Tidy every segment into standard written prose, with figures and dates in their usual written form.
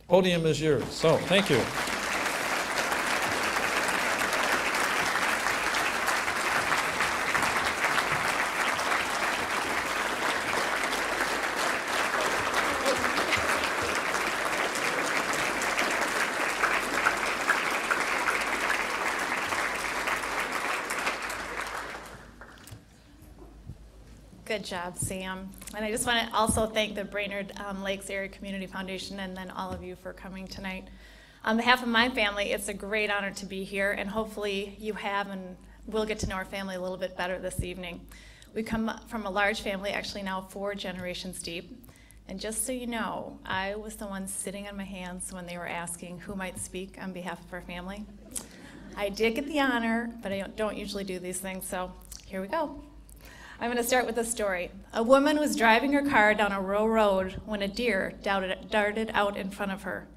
Podium is yours. So, thank you. Good job, Sam. And I just want to also thank the Brainerd Lakes Area Community Foundation and then all of you for coming tonight. On behalf of my family, it's a great honor to be here, and hopefully you have and will get to know our family a little bit better this evening. We come from a large family, actually now 4 generations deep. And just so you know, I was the one sitting on my hands when they were asking who might speak on behalf of our family. I did get the honor, but I don't usually do these things, so here we go. I'm going to start with a story. A woman was driving her car down a rural road when a deer darted out in front of her.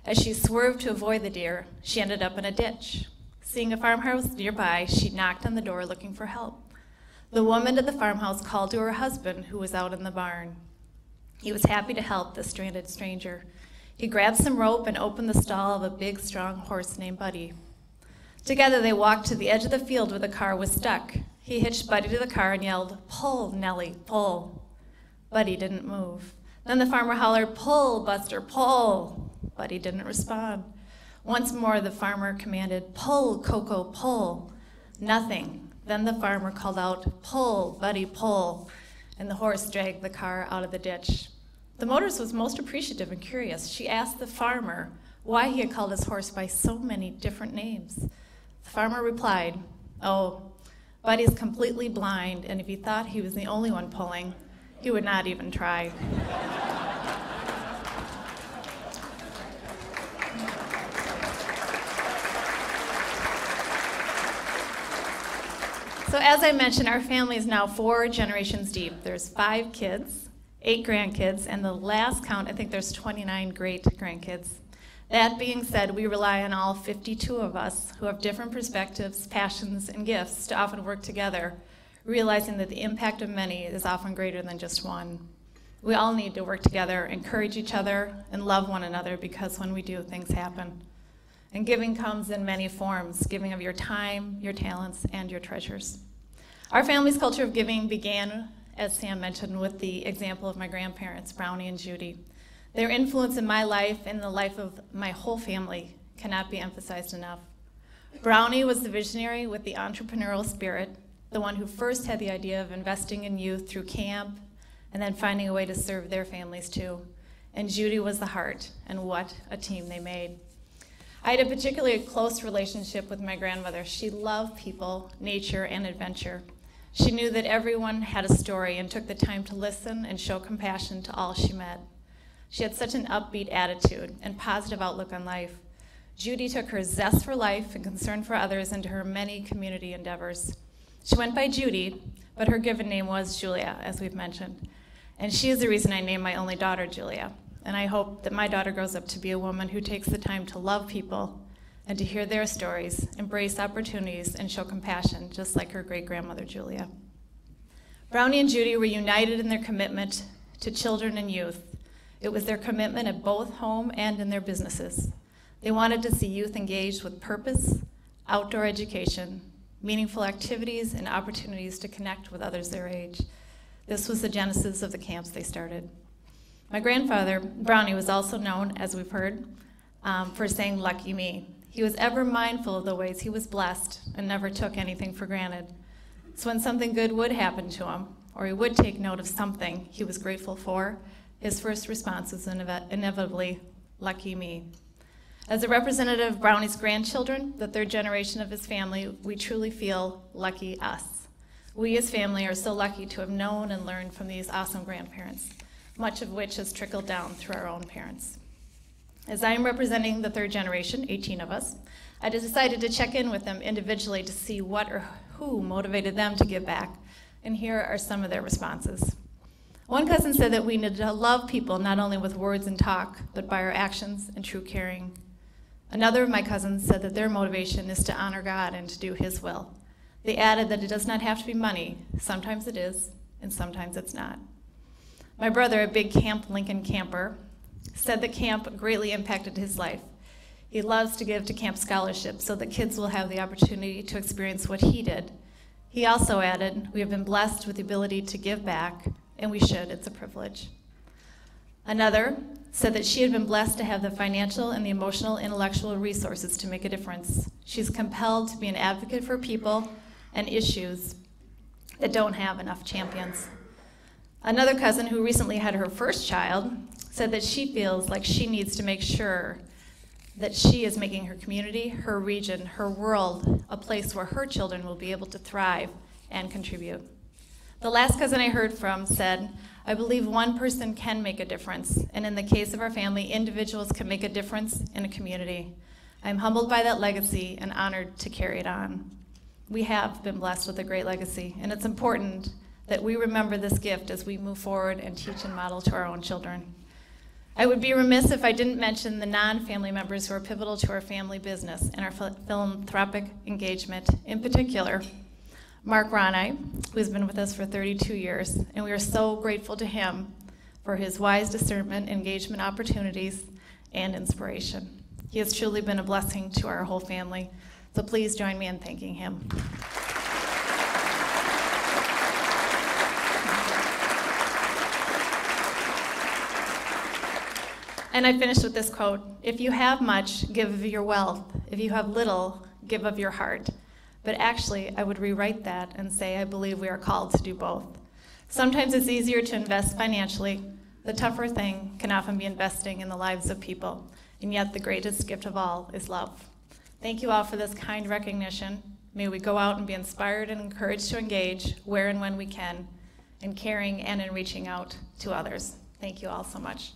As she swerved to avoid the deer, she ended up in a ditch. Seeing a farmhouse nearby, she knocked on the door looking for help. The woman at the farmhouse called to her husband, who was out in the barn. He was happy to help the stranded stranger. He grabbed some rope and opened the stall of a big, strong horse named Buddy. Together they walked to the edge of the field where the car was stuck. He hitched Buddy to the car and yelled, "Pull, Nellie, pull." Buddy didn't move. Then the farmer hollered, "Pull, Buster, pull." Buddy didn't respond. Once more the farmer commanded, "Pull, Coco, pull." Nothing. Then the farmer called out, "Pull, Buddy, pull," and the horse dragged the car out of the ditch. The motorist was most appreciative and curious. She asked the farmer why he had called his horse by so many different names. The farmer replied, "Oh, Buddy's completely blind, and if he thought he was the only one pulling, he would not even try." So as I mentioned, our family is now 4 generations deep. There's 5 kids, 8 grandkids, and the last count, I think there's 29 great-grandkids. That being said, we rely on all 52 of us who have different perspectives, passions, and gifts to often work together, realizing that the impact of many is often greater than just one. We all need to work together, encourage each other, and love one another, because when we do, things happen. And giving comes in many forms, giving of your time, your talents, and your treasures. Our family's culture of giving began, as Sam mentioned, with the example of my grandparents, Brownie and Judy. Their influence in my life and the life of my whole family cannot be emphasized enough. Brownie was the visionary with the entrepreneurial spirit, the one who first had the idea of investing in youth through camp and then finding a way to serve their families too. And Judy was the heart, and what a team they made. I had a particularly close relationship with my grandmother. She loved people, nature, and adventure. She knew that everyone had a story and took the time to listen and show compassion to all she met. She had such an upbeat attitude and positive outlook on life. Judy took her zest for life and concern for others into her many community endeavors. She went by Judy, but her given name was Julia, as we've mentioned. And she is the reason I named my only daughter Julia. And I hope that my daughter grows up to be a woman who takes the time to love people and to hear their stories, embrace opportunities, and show compassion, just like her great-grandmother Julia. Brownie and Judy were united in their commitment to children and youth. It was their commitment at both home and in their businesses. They wanted to see youth engaged with purpose, outdoor education, meaningful activities, and opportunities to connect with others their age. This was the genesis of the camps they started. My grandfather, Brownie, was also known, as we've heard, for saying, "Lucky me." He was ever mindful of the ways he was blessed and never took anything for granted. So when something good would happen to him, or he would take note of something he was grateful for, his first response was inevitably, "Lucky me." As a representative of Brownie's grandchildren, the 3rd generation of his family, we truly feel lucky us. We as family are so lucky to have known and learned from these awesome grandparents, much of which has trickled down through our own parents. As I am representing the 3rd generation, 18 of us, I decided to check in with them individually to see what or who motivated them to give back, and here are some of their responses. One cousin said that we need to love people not only with words and talk, but by our actions and true caring. Another of my cousins said that their motivation is to honor God and to do His will. They added that it does not have to be money. Sometimes it is, and sometimes it's not. My brother, a big Camp Lincoln camper, said that camp greatly impacted his life. He loves to give to camp scholarships so that kids will have the opportunity to experience what he did. He also added, "We have been blessed with the ability to give back, and we should. It's a privilege." Another said that she had been blessed to have the financial and the emotional, intellectual resources to make a difference. She's compelled to be an advocate for people and issues that don't have enough champions. Another cousin who recently had her first child said that she feels like she needs to make sure that she is making her community, her region, her world a place where her children will be able to thrive and contribute. The last cousin I heard from said, "I believe one person can make a difference, and in the case of our family, individuals can make a difference in a community. I'm humbled by that legacy and honored to carry it on." We have been blessed with a great legacy, and it's important that we remember this gift as we move forward and teach and model to our own children. I would be remiss if I didn't mention the non-family members who are pivotal to our family business and our philanthropic engagement. In particular, Mark Ronai, who has been with us for 32 years, and we are so grateful to him for his wise discernment, engagement opportunities, and inspiration. He has truly been a blessing to our whole family, so please join me in thanking him. And I finish with this quote: "If you have much, give of your wealth. If you have little, give of your heart." But actually, I would rewrite that and say I believe we are called to do both. Sometimes it's easier to invest financially. The tougher thing can often be investing in the lives of people. And yet the greatest gift of all is love. Thank you all for this kind recognition. May we go out and be inspired and encouraged to engage where and when we can, in caring and in reaching out to others. Thank you all so much.